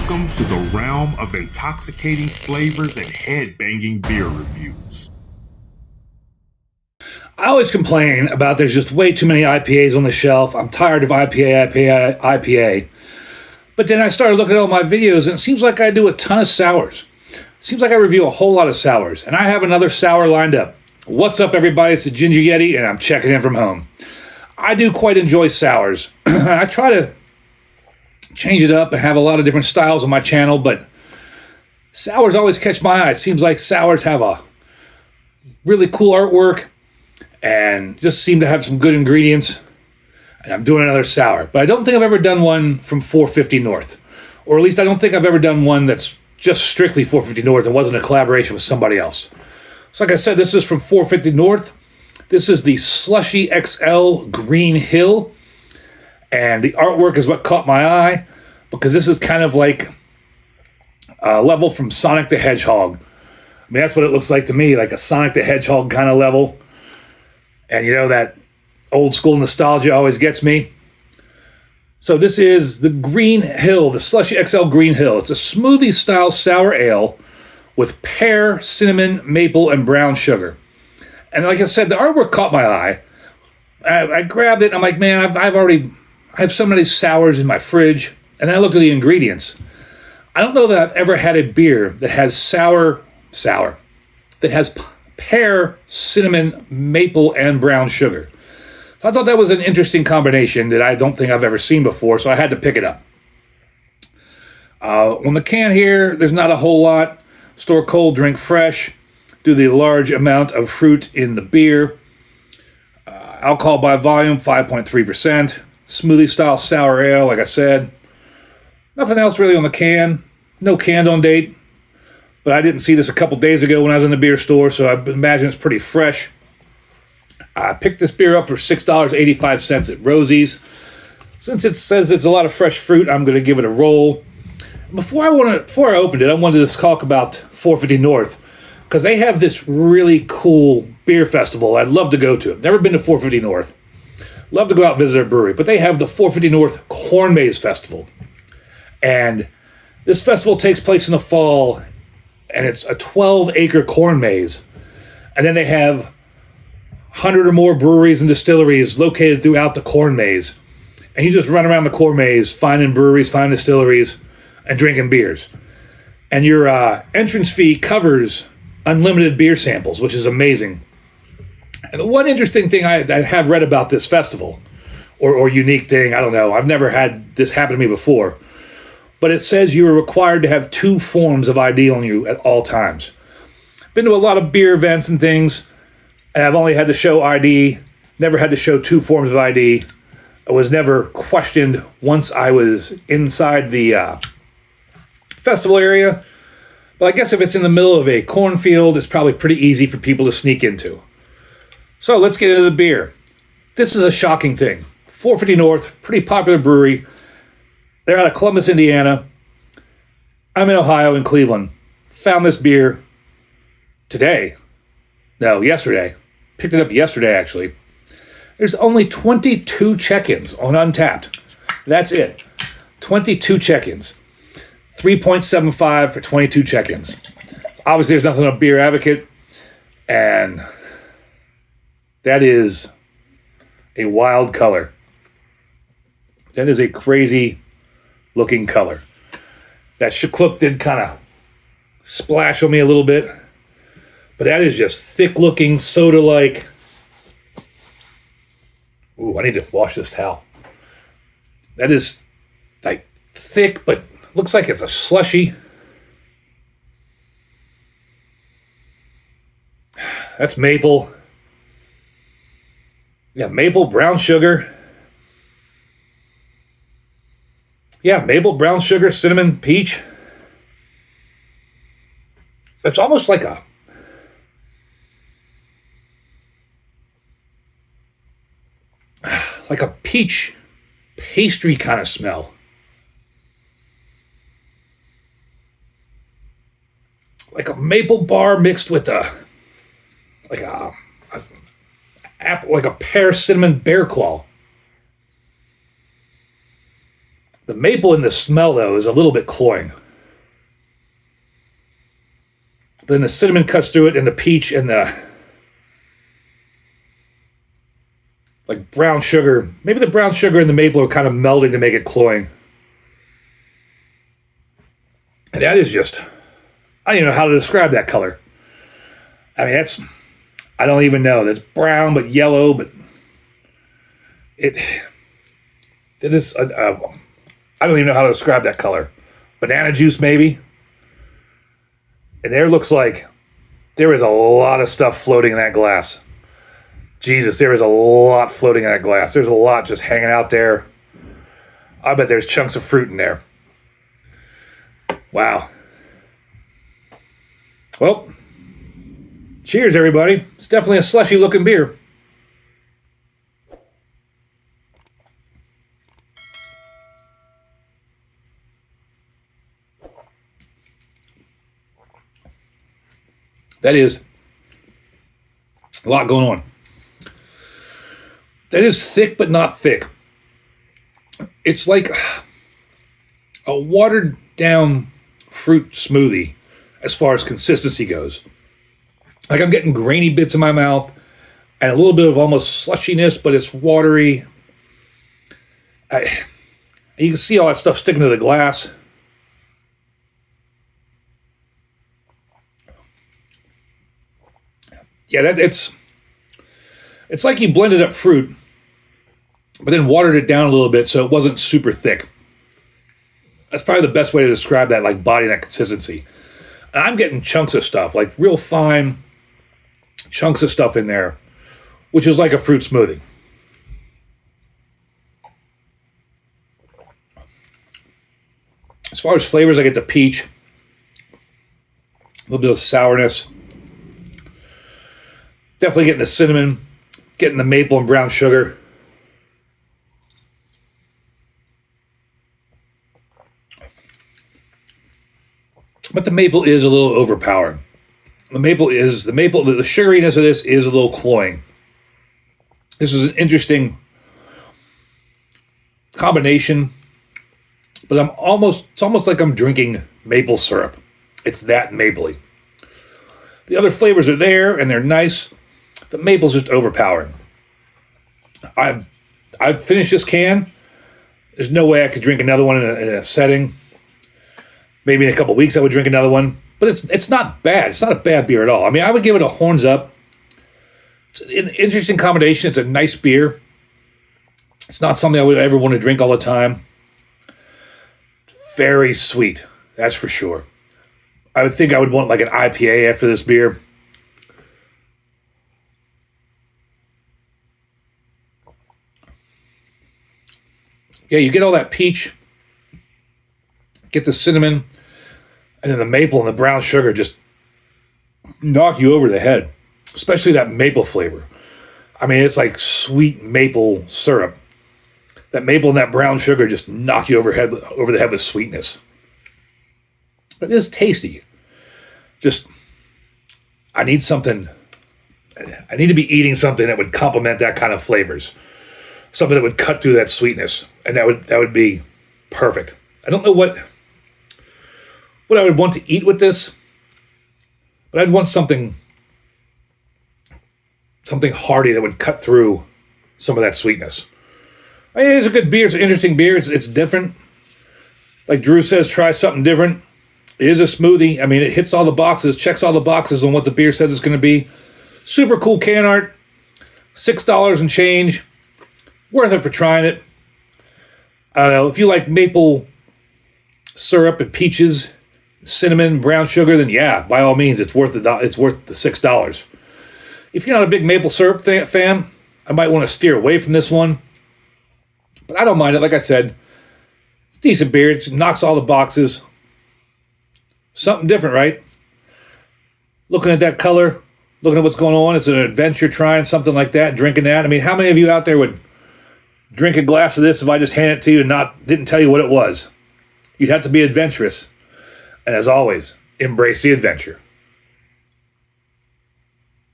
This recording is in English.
Welcome to the realm of intoxicating flavors and head-banging beer reviews. I always complain about there's just way too many IPAs on the shelf. I'm tired of IPA. But then I started looking at all my videos, and it seems like I do a ton of sours. It seems like I review a whole lot of sours, and I have another sour lined up. What's up, everybody? It's the Ginger Yeti, and I'm checking in from home. I do quite enjoy sours. I try to change it up and have a lot of different styles on my channel, but sours always catch my eye. It seems like sours have a really cool artwork and just seem to have some good ingredients. And I'm doing another sour, but I don't think I've ever done one from 450 North, or at least I don't think I've ever done one that's just strictly 450 North and wasn't a collaboration with somebody else. So like I said, this is from 450 North. This is the Slushy XL Green Hill, and the artwork is what caught my eye because this is kind of like a level from Sonic the Hedgehog. I mean, that's what it looks like to me, like a Sonic the Hedgehog kind of level. And you know, that old school nostalgia always gets me. So this is the Green Hill, the Slushy XL Green Hill. It's a smoothie style sour ale with pear, cinnamon, maple, and brown sugar. And like I said, the artwork caught my eye. I grabbed it. And I'm like, man, I have so many sours in my fridge. And then I looked at the ingredients. I don't know that I've ever had a beer that has sour, that has pear, cinnamon, maple, and brown sugar. I thought that was an interesting combination that I don't think I've ever seen before, so I had to pick it up. On the can here, there's not a whole lot. Store cold, drink fresh. Do the large amount of fruit in the beer. Alcohol by volume, 5.3%. Smoothie style sour ale, like I said. Nothing else really on the can. No canned on date. But I didn't see this a couple days ago when I was in the beer store, so I imagine it's pretty fresh. I picked this beer up for $6.85 at Rozi's. Since it says it's a lot of fresh fruit, I'm going to give it a roll. Before I opened it, I wanted to talk about 450 North, because they have this really cool beer festival I'd love to go to. I've never been to 450 North. Love to go out and visit a brewery, but they have the 450 North Corn Maze Festival. And this festival takes place in the fall, and it's a 12-acre corn maze. And then they have 100 or more breweries and distilleries located throughout the corn maze. And you just run around the corn maze, finding breweries, finding distilleries, and drinking beers. And your entrance fee covers unlimited beer samples, which is amazing. And the one interesting thing I have read about this festival, or unique thing, I don't know, I've never had this happen to me before, but it says you are required to have 2 forms of ID on you at all times. Been to a lot of beer events and things, and I've only had to show ID, never had to show 2 forms of ID. I was never questioned once I was inside the festival area. But I guess if it's in the middle of a cornfield, it's probably pretty easy for people to sneak into. So let's get into the beer. This is a shocking thing. 450 North, pretty popular brewery. They're out of Columbus, Indiana. I'm in Ohio, in Cleveland. Found this beer yesterday. Picked it up yesterday, actually. There's only 22 check-ins on Untapped. That's it. 22 check-ins. 3.75 for 22 check-ins. Obviously, there's nothing on Beer Advocate, and that is a wild color. That is a crazy-looking color. That Shkluk did kind of splash on me a little bit, but that is just thick-looking, soda-like. Ooh, I need to wash this towel. That is like thick, but looks like it's a slushy. That's maple. Yeah, maple, brown sugar. Yeah, maple, brown sugar, cinnamon, peach. It's almost like a peach pastry kind of smell. Like a maple bar mixed with like a pear cinnamon bear claw. The maple in the smell, though, is a little bit cloying. Then the cinnamon cuts through it, and the peach and the like brown sugar. Maybe the brown sugar and the maple are kind of melding to make it cloying. And that is just, I don't even know how to describe that color. I mean, I don't even know. That's brown but yellow, but it is, I don't even know how to describe that color. Banana juice, maybe. And there looks like there is a lot of stuff floating in that glass. Jesus, there is a lot floating in that glass. There's a lot just hanging out there. I bet there's chunks of fruit in there. Wow. Well, cheers, everybody. It's definitely a slushy looking beer. That is a lot going on. That is thick, but not thick. It's like a watered down fruit smoothie as far as consistency goes. Like I'm getting grainy bits in my mouth and a little bit of almost slushiness, but it's watery. You can see all that stuff sticking to the glass. Yeah, it's like you blended up fruit, but then watered it down a little bit so it wasn't super thick. That's probably the best way to describe that, like body, that consistency. And I'm getting chunks of stuff, like real fine chunks of stuff in there, which is like a fruit smoothie. As far as flavors, I get the peach, a little bit of sourness. Definitely getting the cinnamon, getting the maple and brown sugar. But the maple is a little overpowering. The sugariness of this is a little cloying. This is an interesting combination, but it's almost like I'm drinking maple syrup. It's that mapley. The other flavors are there and they're nice. The maple's just overpowering. I've finished this can. There's no way I could drink another one in a setting. Maybe in a couple weeks I would drink another one. But it's not bad. It's not a bad beer at all. I mean, I would give it a horns up. It's an interesting combination. It's a nice beer. It's not something I would ever want to drink all the time. Very sweet. That's for sure. I would think I would want like an IPA after this beer. Yeah, you get all that peach, get the cinnamon, and then the maple and the brown sugar just knock you over the head, especially that maple flavor. I mean, it's like sweet maple syrup. That maple and that brown sugar just knock you over the head with sweetness. But it is tasty. Just, I need to be eating something that would complement that kind of flavors. Something that would cut through that sweetness. And that would be perfect. I don't know what I would want to eat with this, but I'd want something hearty that would cut through some of that sweetness. I mean, it's a good beer. It's an interesting beer. It's different. Like Drew says, try something different. It is a smoothie. I mean, it hits all the boxes, checks all the boxes on what the beer says it's going to be. Super cool can art. $6 and change. Worth it for trying it. I don't know. If you like maple syrup and peaches, cinnamon, brown sugar, then yeah, by all means, it's worth the $6. If you're not a big maple syrup fan, I might want to steer away from this one. But I don't mind it. Like I said, it's decent beer. It knocks all the boxes. Something different, right? Looking at that color, looking at what's going on. It's an adventure trying something like that, drinking that. I mean, how many of you out there would drink a glass of this if I just handed it to you and didn't tell you what it was? You'd have to be adventurous. And as always, embrace the adventure.